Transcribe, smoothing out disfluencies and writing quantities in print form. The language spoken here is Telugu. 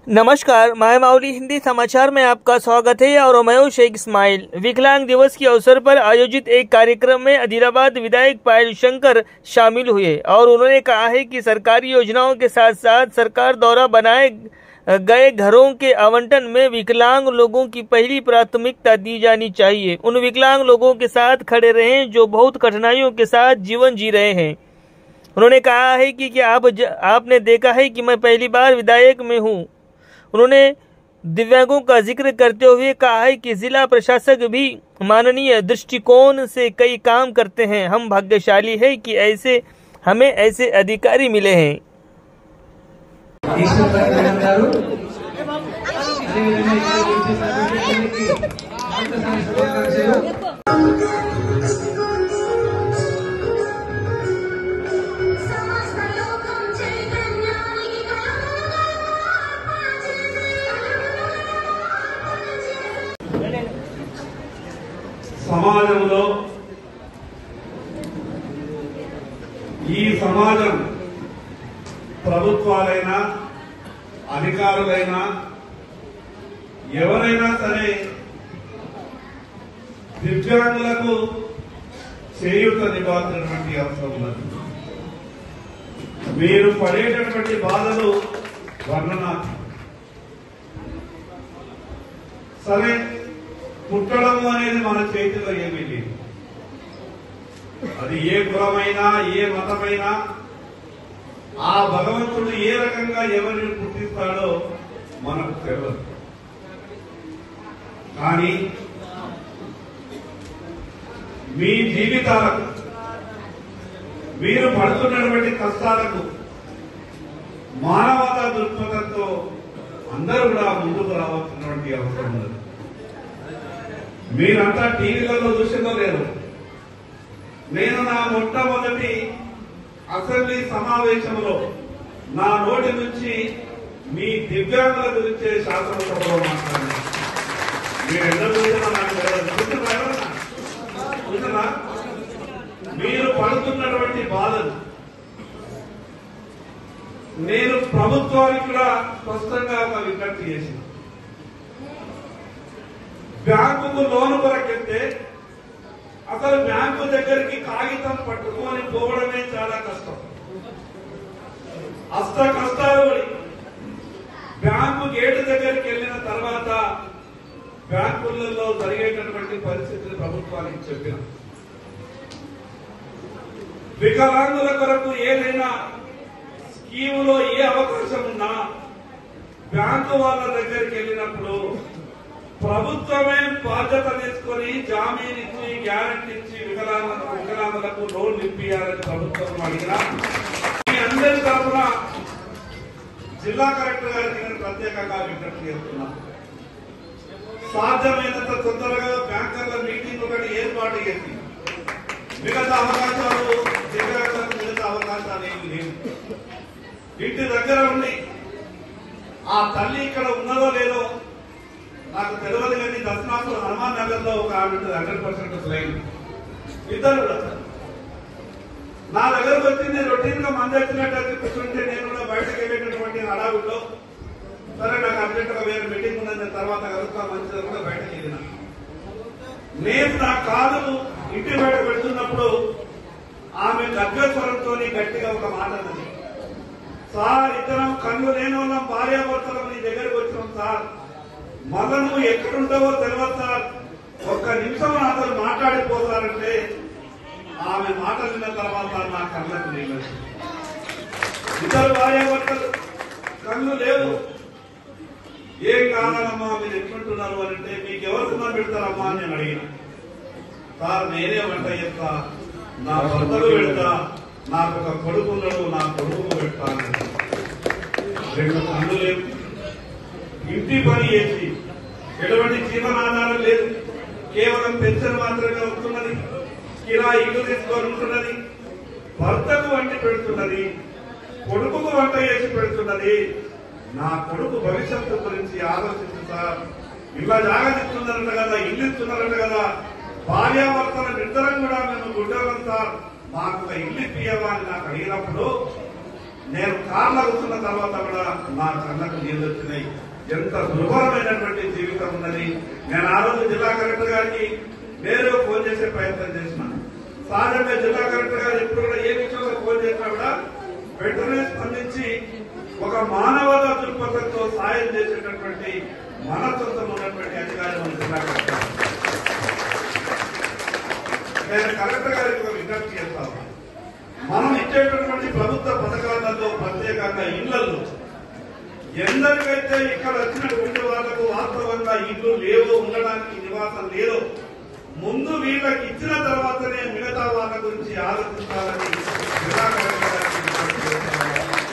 नमस्कार, मैं माउली हिंदी समाचार में आपका स्वागत है और मैं हूं शेख इस्माइल। विकलांग दिवस के अवसर पर आयोजित एक कार्यक्रम में आदिलाबाद विधायक पायल शंकर शामिल हुए और उन्होंने कहा है कि सरकारी योजनाओं के साथ साथ सरकार द्वारा बनाए गए घरों के आवंटन में विकलांग लोगों की पहली प्राथमिकता दी जानी चाहिए। उन विकलांग लोगों के साथ खड़े रहें जो बहुत कठिनाइयों के साथ जीवन जी रहे हैं। उन्होंने कहा है कि आपने देखा है कि मैं पहली बार विधायक में हूँ। उन्होंने दिव्यांगों का जिक्र करते हुए कहा है कि जिला प्रशासक भी माननीय दृष्टिकोण से कई काम करते हैं। हम भाग्यशाली है कि हमें ऐसे अधिकारी मिले हैं। సమాజంలో ఈ సమాజం ప్రభుత్వాలైనా అధికారులైనా ఎవరైనా సరే దివ్యాంగులకు చేయూతనివ్వాల్సినటువంటి అవసరం ఉన్నది. మీరు పడేటటువంటి బాధలు వర్ణనాతీతం. సరే, పుట్టడము అనేది మన చేతిలో ఏమీ లేదు. అది ఏ కులమైనా ఏ మతమైనా ఆ భగవంతుడు ఏ రకంగా ఎవరిని పుట్టిస్తాడో మనకు తెలియదు. కానీ మీ జీవితాలకు మీరు పడుతున్నటువంటి కష్టాలకు మానవతా దృక్పథంతో అందరూ కూడా ముందుకు రావాల్సినటువంటి అవసరం ఉన్నది. మీరంతా టీవీలలో చూసిందో లేదు, నేను నా మొట్టమొదటి అసెంబ్లీ సమావేశంలో నా నోటి నుంచి మీ దివ్యాంగుల గురించే శాసనసభలో మాట్లాడాను. మీరెందరూ చూసినా నాకు చూసినా మీరు పడుతున్నటువంటి బాధలు నేను ప్రభుత్వానికి కూడా స్పష్టంగా ఒక విజ్ఞప్తి చేసిన. బ్యాంకుకు లోను కొరకెళ్తే అసలు బ్యాంకు దగ్గరికి కాగితం పట్టుకొని పోవడమే చాలా కష్టం. అష్ట కష్టాలు పడి బ్యాంకు గేటు దగ్గరికి వెళ్ళిన తర్వాత బ్యాంకులలో జరిగేటటువంటి పరిస్థితులు ప్రభుత్వానికి చెప్పిన. వికలాంగుల కొరకు ఏదైనా స్కీములో ఏ అవకాశం ఉన్నా బ్యాంకు వాళ్ళ దగ్గరికి వెళ్ళినప్పుడు ప్రభుత్వమే బాధ్యత తీసుకొని జామీన్ ఇచ్చి గ్యారెంటీ ఇచ్చి వికలాంగులకు లోన్ ఇప్పియాలని ప్రభుత్వం అడిగినా మీ అందరి తరఫున జిల్లా కలెక్టర్ గారికి నేను ప్రత్యేకంగా విజ్ఞప్తి చేస్తున్నా. సాధ్యమైనంత తొందరగా బ్యాంకర్ల మీటింగ్ ఒకటి ఏర్పాటు చేసి మిగతా అవకాశాలు ఏమి లేవు. ఇంటి దగ్గర ఉండి ఆ తల్లి ఇక్కడ ఉన్నదో లేదో నాకు తెలియదు, కానీ దర్శనాపురం హనుమాన్ నగర్ లో ఒక ఆమె 100% స్లైన్ ఇద్దరు నా దగ్గరకు వచ్చి నేను రొటీన్ గా మంది వచ్చినట్టు కూర్చుంటే నేను కూడా బయటకు వెళ్ళేటటువంటి హడావుల్లో సరే నాకు అర్జెంట్ గా వేరే మీటింగ్ ఉన్నది తర్వాత కలుస్తా మంచిగా కూడా బయటకు వెళ్ళిన. నేను నా కాదు ఇంటి బయట పెడుతున్నప్పుడు ఆమె గర్భస్వరంతో గట్టిగా ఒక మాట అన్నది, సార్ ఇద్దరం కళ్ళు లేని వాళ్ళం భార్యాభర్తలం నీ దగ్గరకు వచ్చినాం సార్, మళ్ళా నువ్వు ఎక్కడుంటావో తెలియదు సార్, ఒక్క నిమిషం అసలు మాట్లాడిపోతారంటే ఆమె మాట విన్న తర్వాత నా కళ్ళకు నీళ్ళు. ఇద్దరు భార్యాభర్తలు కళ్ళు లేవు, ఏం కావాలమ్మా మీరు ఎట్లుంటున్నారు అని అంటే మీకు ఎవరు సున్నా పెడతారమ్మా అని నేను అడిగిన. సార్ నేనే వంట చేస్తా, నా భర్తలు పెడతా, నాకు ఒక కొడుకు ఉన్నాడు, నా కొడుకు పెడతాను. రెండు కళ్ళు లేవు, ఇంటి పని చేసి ఎటువంటి జీవనాధారం లేదు, కేవలం పెన్షన్ మాత్రమే వస్తున్నది, ఇలా ఇల్లు తీసుకొని ఉంటున్నది, భర్తకు వంటి పెడుతున్నది, కొడుకుకు వంట చేసి పెడుతున్నది. నా కొడుకు భవిష్యత్తు గురించి ఆలోచించు సార్, ఇలా జాగ్రత్త కదా, ఇల్లు ఇస్తున్నారంట కదా, భార్యాభర్తల ఇద్దరం కూడా మేము గుడ్డలం సార్, మాకు ఒక ఇల్లు ఇప్పియమని నాకు అడిగినప్పుడు నేను కార్లో కూర్చున్న తర్వాత కూడా నా కళ్ళకు నీళ్ళు వచ్చినాయి. ఎంత దుర్భరమైనటువంటి జీవితం ఉన్నది. నేను ఆ రోజు జిల్లా కలెక్టర్ గారికి నేరుగా ఫోన్ చేసే ప్రయత్నం చేసిన. సహజంగా జిల్లా కలెక్టర్ గారు ఎప్పుడు కూడా ఏ విషయంలో ఫోన్ చేసినా కూడా వెంటనే స్పందించి ఒక మానవతా దృక్పథంతో సాయం చేసేటటువంటి మనస్తత్వం ఉన్నటువంటి అధికారి మన జిల్లా కలెక్టర్. నేను కలెక్టర్ గారికి ఒక విజ్ఞప్తి చేస్తాను. మనం ఇచ్చేటటువంటి ప్రభుత్వ పథకాలలో ప్రత్యేకంగా ఇళ్లలో ఎందరికైతే ఇక్కడ వచ్చినటువంటి వాళ్లకు వాస్తవంగా ఇల్లు లేవో, ఉండడానికి నివాసం లేదో, ముందు వీళ్ళకి ఇచ్చిన తర్వాతనే మిగతా వాళ్ళ గురించి ఆలోచించాలని జిల్లా కలెక్టర్ గారికి